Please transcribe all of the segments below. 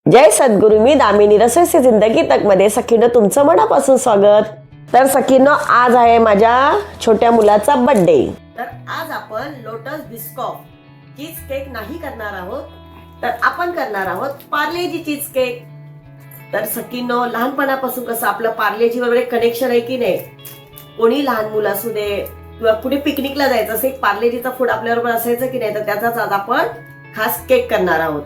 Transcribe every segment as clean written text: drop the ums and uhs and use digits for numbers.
जय सद्गुरु. मी दामिनी रसोई से जिंदगी तक मध्ये सखीनं तुमचं मनापासून स्वागत. तर सखीनं आज आहे माझ्या छोट्या मुलाचा बर्थडे. तर आज आपण लोटस बिस्कॉफ चीज केक नाही करणार आहोत, तर आपण करणार आहोत पार्लेजी चीज केक. तर सखीनं लहानपणापासून कसं आपलं पार्लेजी बरोबर एक कनेक्शन आहे की नाही. कोणी लहान मुलं असू दे किंवा कुठे पिकनिकला जायचं असेल, पार्लेजीचा फूड आपल्याबरोबर असायचं की नाही, तर त्याचाच आज आपण खास केक करणार आहोत.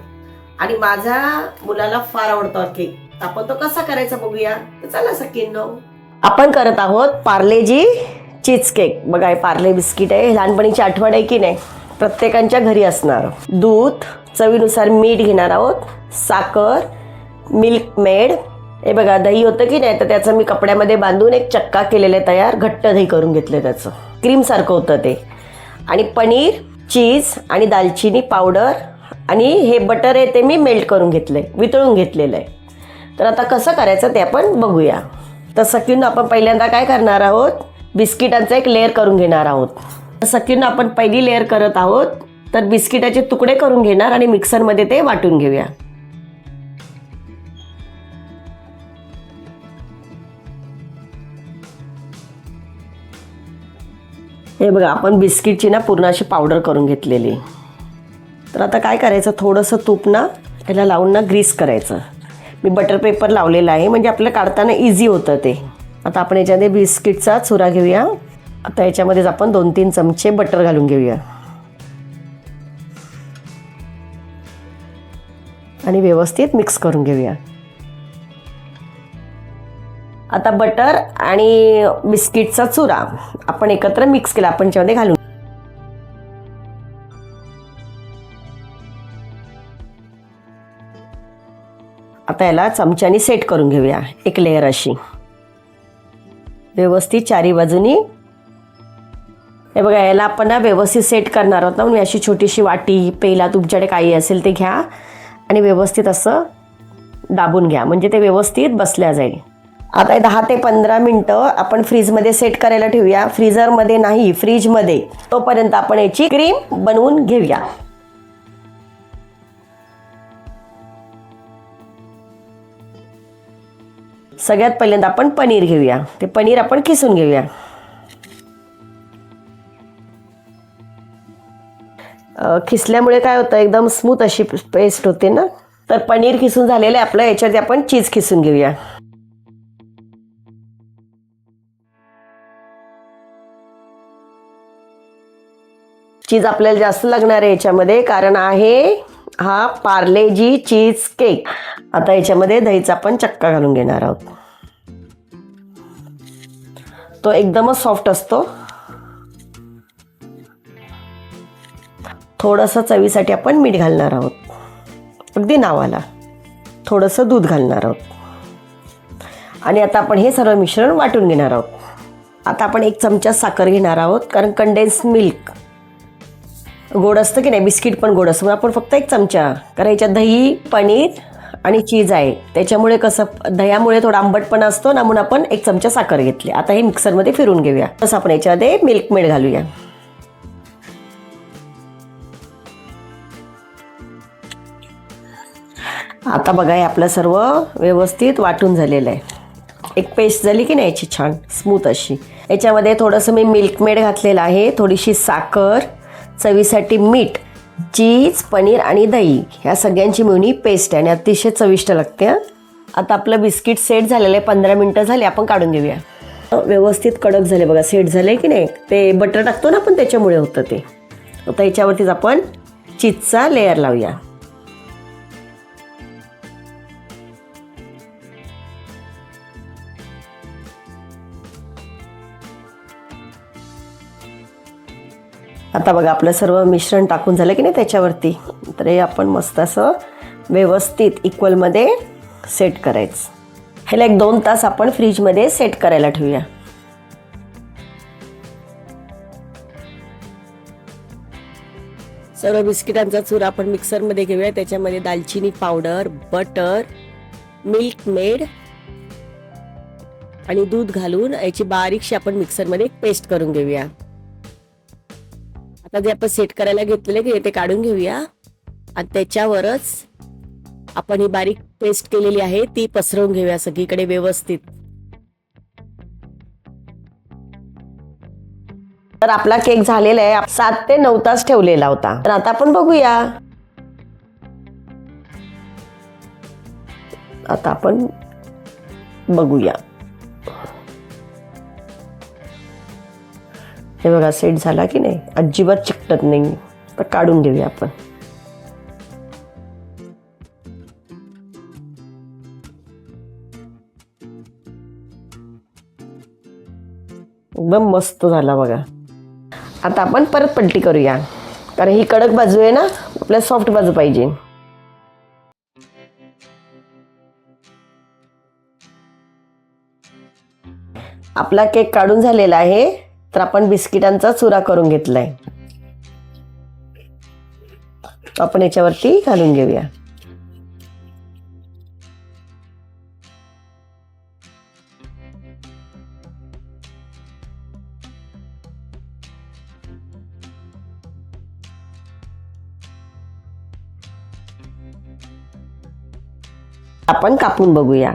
आणि माझ्या मुलाला फार आवडतो केक. आपण तो कसा करायचा बघूया. चला सखींनो, आपण करत आहोत पार्लेजी चीज केक. बघा, हे पार्ले बिस्किट आहे. लहानपणीची आठवण आहे की नाही, प्रत्येकाच्या घरी असणार. दूध, चवीनुसार मीठ घेणार आहोत, साखर, मिल्क मेड. हे बघा, दही होतं की नाही, तर त्याचं मी कपड्यामध्ये बांधून एक चक्का केलेले तयार, घट्ट दही करून घेतले, त्याचं क्रीम सारखं होतं ते. आणि पनीर, चीज आणि दालचिनी पावडर आणि हे बटर आहे ते मी मेल्ट करून घेतलंय, वितळून घेतलेलं आहे. तर आता कसं करायचं ते आपण बघूया. तर सखींनो, आपण पहिल्यांदा काय करणार आहोत, बिस्किटांचा एक लेअर करून घेणार आहोत. तर सखींनो, आपण पहिली लेअर करत आहोत. तर बिस्किटाचे तुकडे करून घेणार आणि मिक्सरमध्ये ते वाटून घेऊया. हे बघा, आपण बिस्किटची ना पूर्ण अशी पावडर करून घेतलेली. तर आता काय करायचं, थोडंसं तूप ना याला लावून ना ग्रीस करायचं. मी बटर पेपर लावलेला आहे, म्हणजे आपल्याला काढताना इझी होतं ते. आता आपण याच्यामध्ये बिस्किटचा चुरा घेऊया. आता याच्यामध्येच आपण 2-3 चमचे बटर घालून घेऊया आणि व्यवस्थित मिक्स करून घेऊया. आता बटर आणि बिस्किटचा चुरा आपण एकत्र मिक्स केला, आपण याच्यामध्ये घालून. आता याला चमच्याने सेट करून घेऊया, एक लेअर अशी व्यवस्थित चारी बाजूनी. हे बघा, याला आपण ना व्यवस्थित सेट करणार आहोत ना, म्हणून अशी छोटीशी वाटी, पेला तुमच्याकडे काही असेल ते घ्या आणि व्यवस्थित असं दाबून घ्या, म्हणजे ते व्यवस्थित बसल्या जाईल. आता 10 ते 15 मिनटं आपण फ्रीजमध्ये सेट करायला ठेवूया. फ्रीजरमध्ये नाही, फ्रीजमध्ये. तोपर्यंत आपण याची क्रीम बनवून घेऊया. सगळ्यात पहिल्यांदा आपण पनीर घेऊया. ते पनीर आपण किसून घेऊया. किसल्यामुळे काय होतं, एकदम स्मूथ अशी पेस्ट होते ना. तर पनीर किसून झालेलं आहे आपलं. याच्यावरती आपण चीज किसून घेऊया. चीज आपल्याला जास्त लागणार आहे याच्यामध्ये, कारण आहे हा पार्लेजी चीज केक. आता याच्यामध्ये दहीचा आपण चक्का घालून घेणार आहोत. तो एकदमच सॉफ्ट असतो. थोडंसं चवीसाठी आपण मीठ घालणार आहोत, अगदी नावाला. थोडंसं दूध घालणार आहोत आणि आता आपण हे सर्व मिश्रण वाटून घेणार आहोत. आता आपण 1 चमचा साखर घेणार आहोत, कारण कंडेन्स मिल्क गोड असतं की नाही, बिस्किट पण गोड असतं. आपण फक्त 1 चमचा, कारण याच्यात दही, पनीर आणि चीज आहे, त्याच्यामुळे कसं दह्यामुळे थोडा आंबटपणा असतो ना, म्हणून आपण 1 चमचा साखर घेतली. आता हे मिक्सरमध्ये फिरून घेऊया. तसं आपण याच्यामध्ये मिल्क मेड घालूया. आता बघा, हे आपलं सर्व व्यवस्थित वाटून झालेलं आहे. एक पेस्ट झाली की नाही याची, छान स्मूथ अशी. याच्यामध्ये थोडंसं मी मिल्क मेड घातलेलं आहे, थोडीशी साखर, चवीसाठी मीठ, चीज, पनीर आणि दही, ह्या सगळ्यांची मिळून ही पेस्ट आहे आणि अतिशय चविष्ट लागते. आता आपलं बिस्किट सेट झालेलं आहे. 15 मिनटं झाली, आपण काढून घेऊया. व्यवस्थित कडक झाले बघा, सेट झाले की नाही. ते बटर टाकतो ना आपण, त्याच्यामुळे होतं ते. आता याच्यावरतीच आपण चीजचा लेअर लावूया. आता बघा, आपलं सर्व मिश्रण टाकून झालं की नाही त्याच्यावरती. तर हे आपण मस्त असं व्यवस्थित इक्वलमध्ये सेट करायचं. ह्याला 1-2 तास आपण फ्रीजमध्ये सेट करायला ठेवूया. सर्व बिस्किटांचा चूरा आपण मिक्सरमध्ये घेऊया. त्याच्यामध्ये दालचिनी पावडर, बटर, मिल्क मेड आणि दूध घालून याची बारीकशी आपण मिक्सरमध्ये पेस्ट करून घेऊया. आता जे आपण सेट करायला घेतलेले ते काढून घेऊया आणि त्याच्यावरच आपण ही बारीक पेस्ट केलेली आहे ती पसरवून घेऊया सगळीकडे व्यवस्थित. तर आपला केक झालेला आहे. 7 ते 9 तास ठेवलेला होता. तर आता आपण बघूया. आता आपण बघूया. हे बघा सेट झाला की नाही, अजिबात चिकटत नाही. तर काढून घेऊया आपण. एकदम मस्त झाला बघा. आता आपण परत पलटी करूया, कारण ही कडक बाजू आहे ना, आपल्याला सॉफ्ट बाजू पाहिजे. आपला केक काढून झालेला आहे. तर आपण बिस्किटांचा चुरा करून घेतलाय. आपण याच्यावरती घालून घेऊया. आपण कापून बघूया.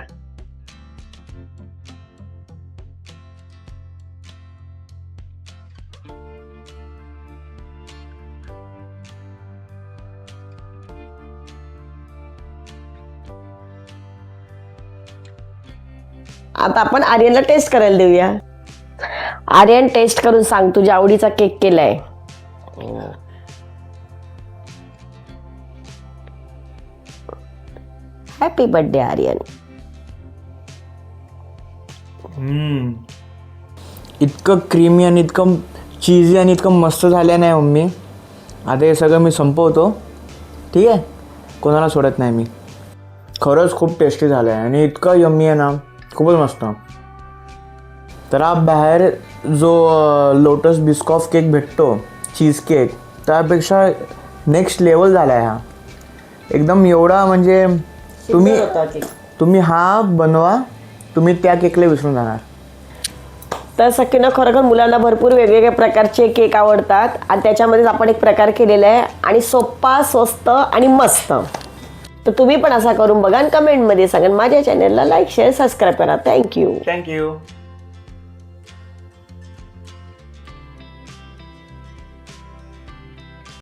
आता आपण आर्यनला टेस्ट करायला देऊया. आर्यन, टेस्ट करून सांग, तुझ्या आवडीचा केक केलाय. Happy birthday Aryan. इतकं क्रीमी आणि इतकं चीजी आणि इतकं मस्त झालं नाही मम्मी. आता हे सगळं मी संपवतो, ठीक आहे. कोणाला सोडत नाही मी. खरंच खूप टेस्टी झालं आहे आणि इतकं यम्मी आहे ना, खूपच मस्त. तर हा बाहेर जो लोटस बिस्कॉफ केक भेटतो, चीज केक, त्यापेक्षा नेक्स्ट लेवल झाला आहे हा. एकदम एवढा म्हणजे तुम्ही हा बनवा, तुम्ही त्या केकला विसरून जाणार. तर सगळ्यांना खरोखर मुलांना भरपूर वेगवेगळ्या प्रकारचे केक आवडतात आणि त्याच्यामध्येच आपण एक प्रकार केलेला आहे आणि सोप्पा, स्वस्त आणि मस्त. तर तुम्ही पण असा करून बघा आणि कमेंटमध्ये सांगा. माझ्या चॅनलला लाईक, शेअर, सबस्क्राईब करा. थँक्यू.